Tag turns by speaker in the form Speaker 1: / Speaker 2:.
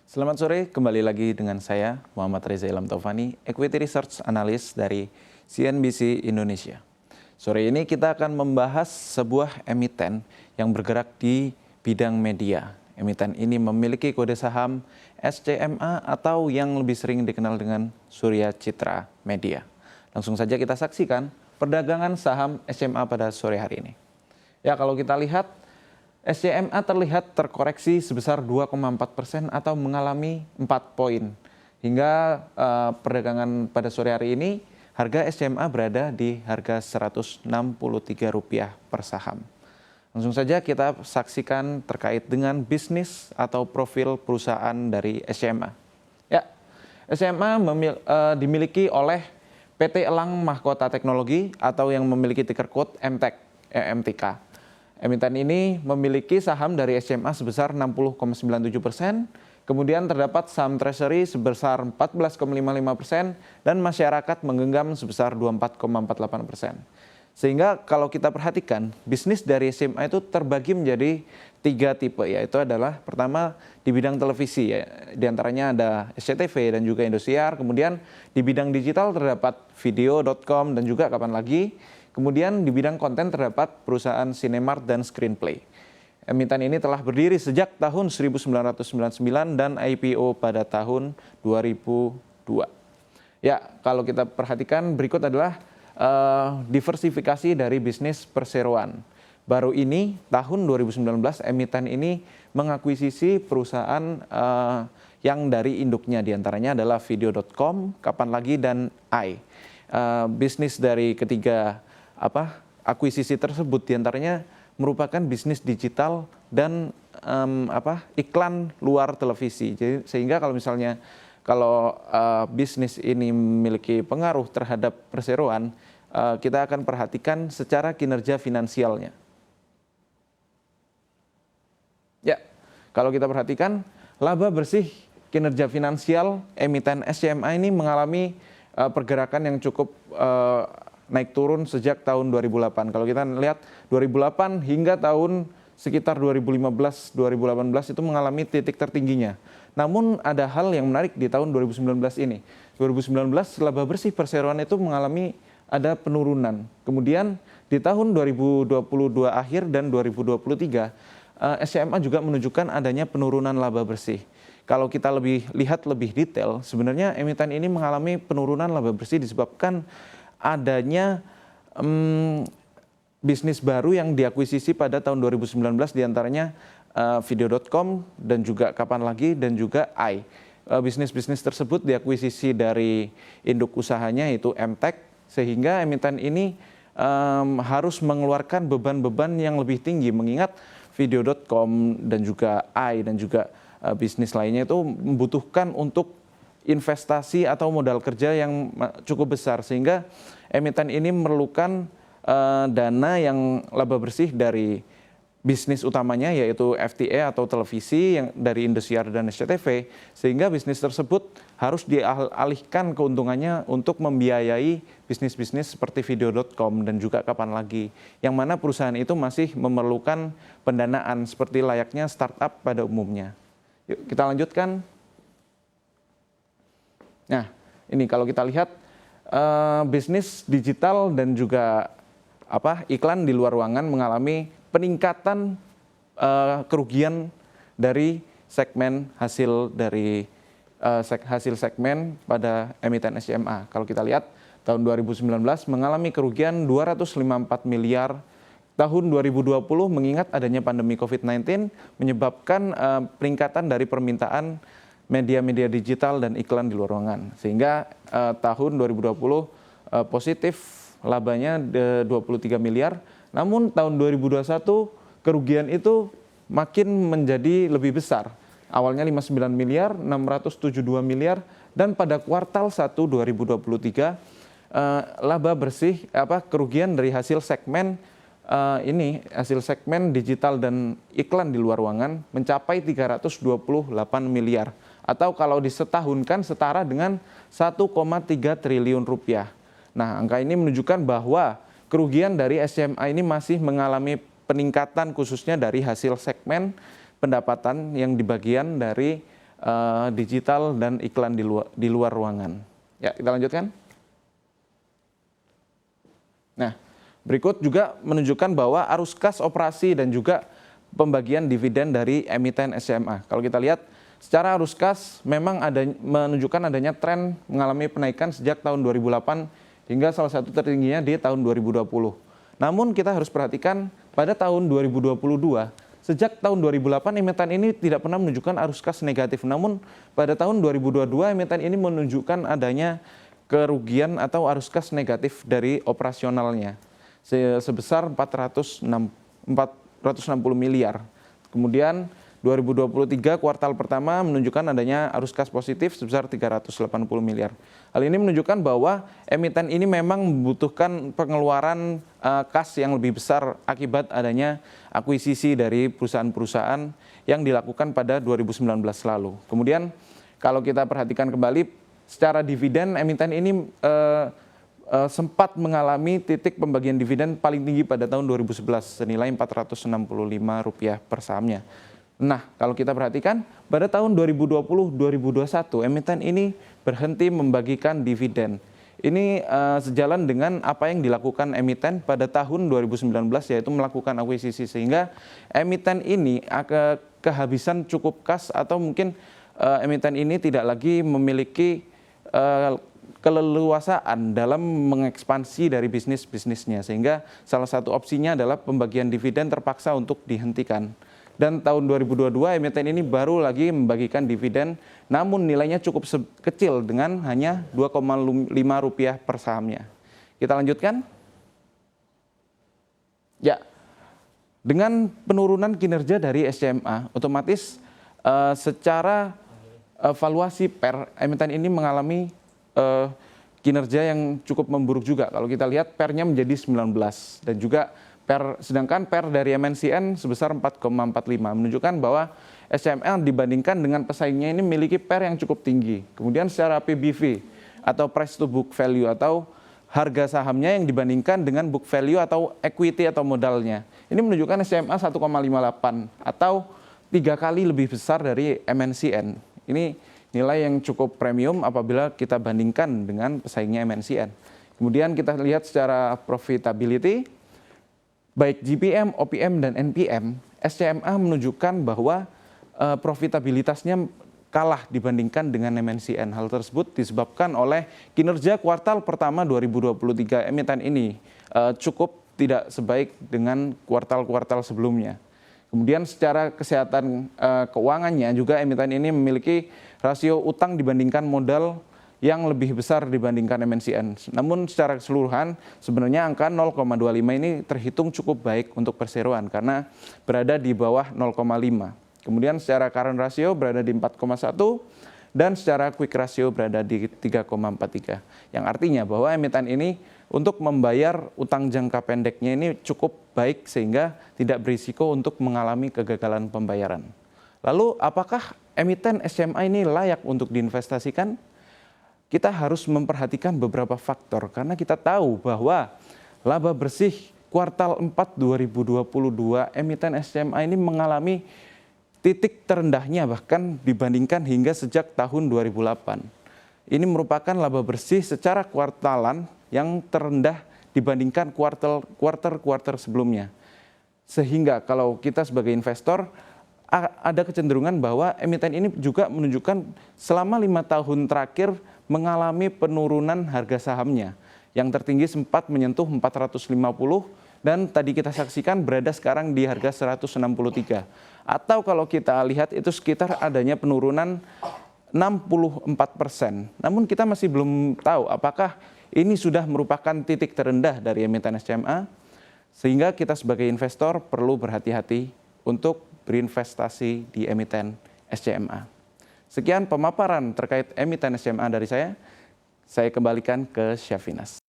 Speaker 1: Selamat sore, kembali lagi dengan saya Muhammad Reza Ilham Taufani, Equity Research Analyst dari CNBC Indonesia. Sore ini kita akan membahas sebuah emiten yang bergerak di bidang media. Emiten ini memiliki kode saham SCMA atau yang lebih sering dikenal dengan Surya Citra Media. Langsung saja kita saksikan perdagangan saham SCMA pada sore hari ini. Ya, kalau kita lihat SCMA terlihat terkoreksi sebesar 2,4% atau mengalami 4 poin. Hingga perdagangan pada sore hari ini, harga SCMA berada di harga Rp163 per saham. Langsung saja kita saksikan terkait dengan bisnis atau profil perusahaan dari SCMA. Ya, SCMA dimiliki oleh PT Elang Mahkota Teknologi atau yang memiliki ticker code MTK. Emiten ini memiliki saham dari SCMA sebesar 60,97%, kemudian terdapat saham treasury sebesar 14,55% dan masyarakat menggenggam sebesar 24,48%. Sehingga kalau kita perhatikan, bisnis dari SCMA itu terbagi menjadi 3 tipe, yaitu adalah pertama di bidang televisi, ya, diantaranya ada SCTV dan juga Indosiar, kemudian di bidang digital terdapat video.com dan juga kapan lagi. Kemudian di bidang konten terdapat perusahaan Cinemark dan Screenplay. Emiten ini telah berdiri sejak tahun 1999 dan IPO pada tahun 2002. Ya, kalau kita perhatikan berikut adalah diversifikasi dari bisnis perseroan. Baru ini tahun 2019 emiten ini mengakuisisi perusahaan yang dari induknya, diantaranya adalah video.com, kapan lagi dan bisnis dari ketiga akuisisi tersebut diantaranya merupakan bisnis digital dan iklan luar televisi. Jadi, sehingga kalau misalnya bisnis ini memiliki pengaruh terhadap perseroan, kita akan perhatikan secara kinerja finansialnya. Ya, kalau kita perhatikan laba bersih kinerja finansial emiten SCMA ini mengalami pergerakan yang cukup naik turun sejak tahun 2008. Kalau kita lihat 2008 hingga tahun sekitar 2015-2018 itu mengalami titik tertingginya. Namun ada hal yang menarik di tahun 2019 ini. 2019 laba bersih perseroan itu mengalami ada penurunan. Kemudian di tahun 2022 akhir dan 2023 SCMA juga menunjukkan adanya penurunan laba bersih. Kalau kita lihat lebih detail, sebenarnya emiten ini mengalami penurunan laba bersih disebabkan adanya bisnis baru yang diakuisisi pada tahun 2019 diantaranya video.com dan juga kapan lagi dan juga bisnis-bisnis tersebut diakuisisi dari induk usahanya yaitu MTech, sehingga emiten ini harus mengeluarkan beban-beban yang lebih tinggi mengingat video.com dan juga dan juga bisnis lainnya itu membutuhkan untuk investasi atau modal kerja yang cukup besar, sehingga emiten ini memerlukan dana yang laba bersih dari bisnis utamanya yaitu FTA atau televisi yang dari Indosiar dan SCTV, sehingga bisnis tersebut harus dialihkan keuntungannya untuk membiayai bisnis-bisnis seperti video.com dan juga kapan lagi, yang mana perusahaan itu masih memerlukan pendanaan seperti layaknya startup pada umumnya. Yuk kita lanjutkan. Nah, ini kalau kita lihat bisnis digital dan juga iklan di luar ruangan mengalami peningkatan kerugian dari segmen hasil segmen pada emiten SCMA. Kalau kita lihat tahun 2019 mengalami kerugian 254 miliar. Tahun 2020 mengingat adanya pandemi COVID-19 menyebabkan peningkatan dari permintaan media-media digital dan iklan di luar ruangan, sehingga tahun 2020 positif labanya 23 miliar, namun tahun 2021 kerugian itu makin menjadi lebih besar, awalnya 59 miliar, 672 miliar, dan pada kuartal 1 2023 laba bersih kerugian dari hasil segmen hasil segmen digital dan iklan di luar ruangan mencapai 328 miliar. Atau kalau disetahunkan setara dengan 1,3 triliun rupiah. Nah, angka ini menunjukkan bahwa kerugian dari SCMA ini masih mengalami peningkatan khususnya dari hasil segmen pendapatan yang di bagian dari digital dan iklan di luar ruangan. Ya, kita lanjutkan. Nah, berikut juga menunjukkan bahwa arus kas operasi dan juga pembagian dividen dari emiten SCMA. Kalau kita lihat secara arus kas memang menunjukkan adanya tren mengalami penaikan sejak tahun 2008 hingga salah satu tertingginya di tahun 2020. Namun kita harus perhatikan pada tahun 2022, sejak tahun 2008 emiten ini tidak pernah menunjukkan arus kas negatif. Namun pada tahun 2022 emiten ini menunjukkan adanya kerugian atau arus kas negatif dari operasionalnya sebesar 460 miliar. Kemudian 2023 kuartal pertama menunjukkan adanya arus kas positif sebesar 380 miliar. Hal ini menunjukkan bahwa emiten ini memang membutuhkan pengeluaran kas yang lebih besar akibat adanya akuisisi dari perusahaan-perusahaan yang dilakukan pada 2019 lalu. Kemudian kalau kita perhatikan kembali secara dividen, emiten ini sempat mengalami titik pembagian dividen paling tinggi pada tahun 2011 senilai Rp465 per sahamnya. Nah, kalau kita perhatikan pada tahun 2020-2021 emiten ini berhenti membagikan dividen. Ini sejalan dengan apa yang dilakukan emiten pada tahun 2019 yaitu melakukan akuisisi, sehingga emiten ini kehabisan cukup kas atau mungkin emiten ini tidak lagi memiliki keleluasaan dalam mengekspansi dari bisnisnya, sehingga salah satu opsinya adalah pembagian dividen terpaksa untuk dihentikan. Dan tahun 2022 emiten ini baru lagi membagikan dividen, namun nilainya cukup kecil dengan hanya Rp2,5 per sahamnya. Kita lanjutkan. Ya, dengan penurunan kinerja dari SCMA, otomatis secara valuasi PER, emiten ini mengalami kinerja yang cukup memburuk juga. Kalau kita lihat PER-nya menjadi 19 dan juga sedangkan PER dari MNCN sebesar 4,45 menunjukkan bahwa SCMA dibandingkan dengan pesaingnya ini memiliki PER yang cukup tinggi. Kemudian secara PBV atau price to book value atau harga sahamnya yang dibandingkan dengan book value atau equity atau modalnya, ini menunjukkan SCMA 1,58 atau 3 kali lebih besar dari MNCN. Ini nilai yang cukup premium apabila kita bandingkan dengan pesaingnya MNCN. Kemudian kita lihat secara profitability, baik GPM, OPM, dan NPM, SCMA menunjukkan bahwa profitabilitasnya kalah dibandingkan dengan MNCN. Hal tersebut disebabkan oleh kinerja kuartal pertama 2023 emiten ini cukup tidak sebaik dengan kuartal-kuartal sebelumnya. Kemudian secara kesehatan keuangannya juga emiten ini memiliki rasio utang dibandingkan modal yang lebih besar dibandingkan MNCN. Namun secara keseluruhan sebenarnya angka 0,25 ini terhitung cukup baik untuk perseroan karena berada di bawah 0,5. Kemudian secara current ratio berada di 4,1 dan secara quick ratio berada di 3,43. Yang artinya bahwa emiten ini untuk membayar utang jangka pendeknya ini cukup baik sehingga tidak berisiko untuk mengalami kegagalan pembayaran. Lalu apakah emiten SCMA ini layak untuk diinvestasikan? Kita harus memperhatikan beberapa faktor karena kita tahu bahwa laba bersih kuartal 4 2022 emiten SCMA ini mengalami titik terendahnya bahkan dibandingkan hingga sejak tahun 2008. Ini merupakan laba bersih secara kuartalan yang terendah dibandingkan kuarter sebelumnya. Sehingga kalau kita sebagai investor ada kecenderungan bahwa emiten ini juga menunjukkan selama 5 tahun terakhir mengalami penurunan harga sahamnya. Yang tertinggi sempat menyentuh 450 dan tadi kita saksikan berada sekarang di harga 163. Atau kalau kita lihat itu sekitar adanya penurunan 64%. Namun kita masih belum tahu apakah ini sudah merupakan titik terendah dari emiten SCMA, sehingga kita sebagai investor perlu berhati-hati untuk berinvestasi di emiten SCMA. Sekian pemaparan terkait emiten SCMA dari saya kembalikan ke Syafinas.